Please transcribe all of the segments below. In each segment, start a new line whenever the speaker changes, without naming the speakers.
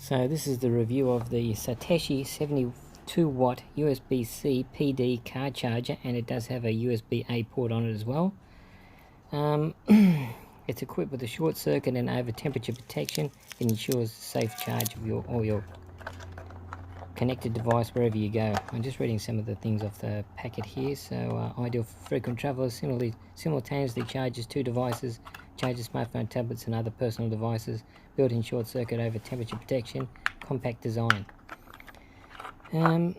So this is the review of the Satechi 72 watt USB-C PD car charger, and it does have a USB-A port on it as well. It's equipped with a short circuit and over temperature protection. It ensures safe charge of your connected device wherever you go. I'm just reading some of the things off the packet here. So ideal for frequent travelers, simultaneously charges two devices, charges smartphone, tablets and other personal devices, built-in short circuit over temperature protection, compact design. I'm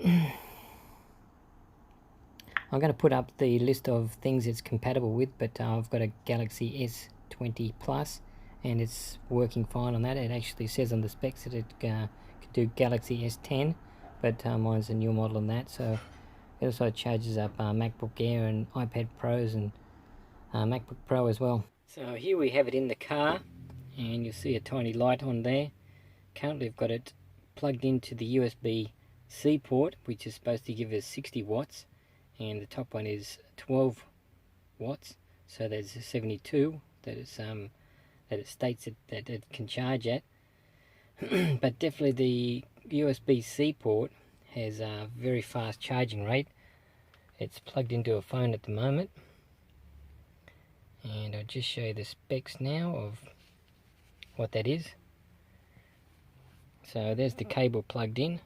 going to put up the list of things it's compatible with, but I've got a Galaxy S20 Plus and it's working fine on that. It actually says on the specs that it can do Galaxy S10, but mine's a newer model than that. So it also charges up MacBook Air and iPad Pros and MacBook Pro as well. So here we have it in the car, and you'll see a tiny light on there. Currently I've got it plugged into the USB-C port, which is supposed to give us 60 watts, and the top one is 12 watts. So there's a 72 that it states that it can charge at. But definitely the USB-C port has a very fast charging rate. It's plugged into a phone at the moment, and I'll just show you the specs now of what that is. So there's the cable plugged in,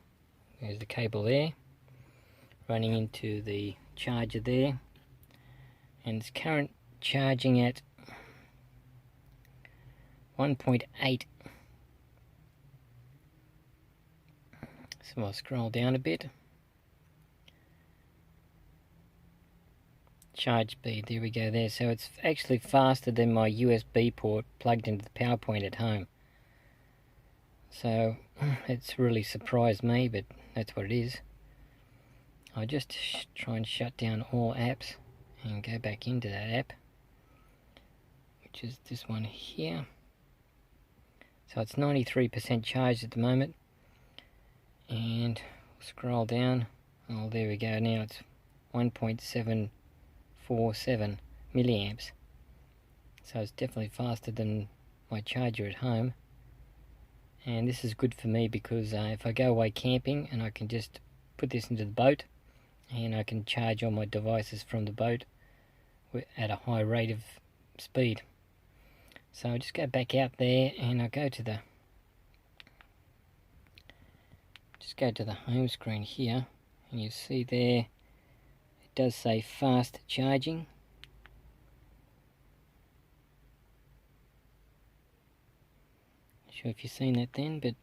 there's the cable there running into the charger there, and it's current charging at 1.8. So I'll scroll down a bit. Charge speed, there we go there. So it's actually faster than my USB port plugged into the power point at home. So it's really surprised me, but that's what it is. I'll just try and shut down all apps and go back into that app, which is this one here. So it's 93% charged at the moment, and scroll down. Oh, there we go. Now it's 1.747 milliamps. So it's definitely faster than my charger at home. And this is good for me because if I go away camping, and I can just put this into the boat, and I can charge all my devices from the boat at a high rate of speed. So I'll just go back out there, and I'll go to the home screen here, and you see there it does say fast charging. Not sure if you've seen that then, but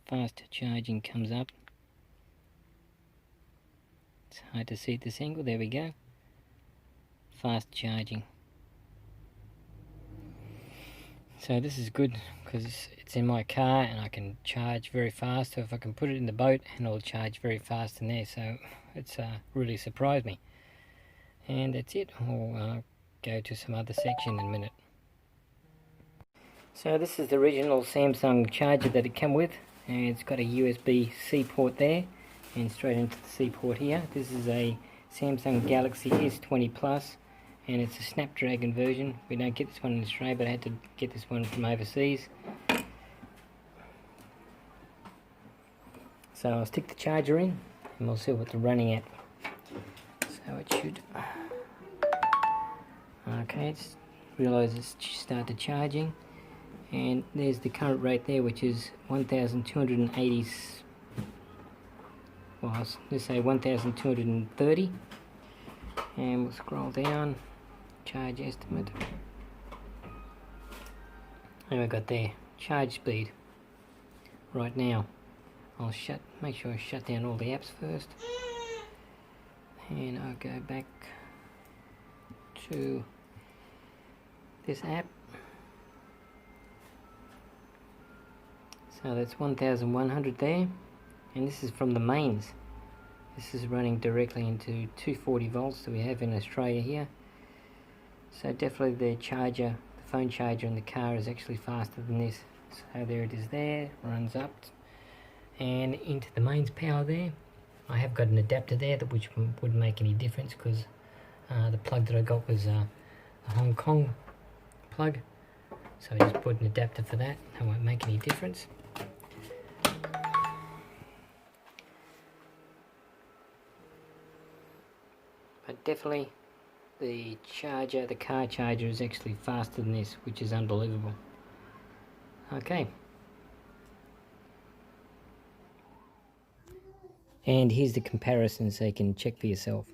fast charging comes up. It's hard to see at this angle. There we go. Fast charging. So this is good because it's in my car and I can charge very fast. So if I can put it in the boat, and it'll charge very fast in there. So it's really surprised me. And that's it. I'll go to some other section in a minute. So this is the original Samsung charger that it came with, and it's got a USB-C port there and straight into the C port here. This is a Samsung Galaxy S20 Plus, and it's a Snapdragon version. We don't get this one in Australia, but I had to get this one from overseas. So I'll stick the charger in and we'll see what they're running at. So it should... Okay, it's realised it's started charging, and there's the current rate there, which is 1,280. Well, let's say 1,230. And we'll scroll down. Charge estimate. And we've got there charge speed. Right now, I'll make sure I shut down all the apps first, and I'll go back to this app. So that's 1,100 there, and this is from the mains. This is running directly into 240 volts that we have in Australia here. So definitely the charger, the phone charger in the car is actually faster than this. So there it is there, runs up and into the mains power there. I have got an adapter there which wouldn't make any difference because the plug that I got was a Hong Kong plug. So I just put an adapter for that, that won't make any difference. definitely the charger, the car charger, is actually faster than this, which is unbelievable. Okay. And here's the comparison so you can check for yourself.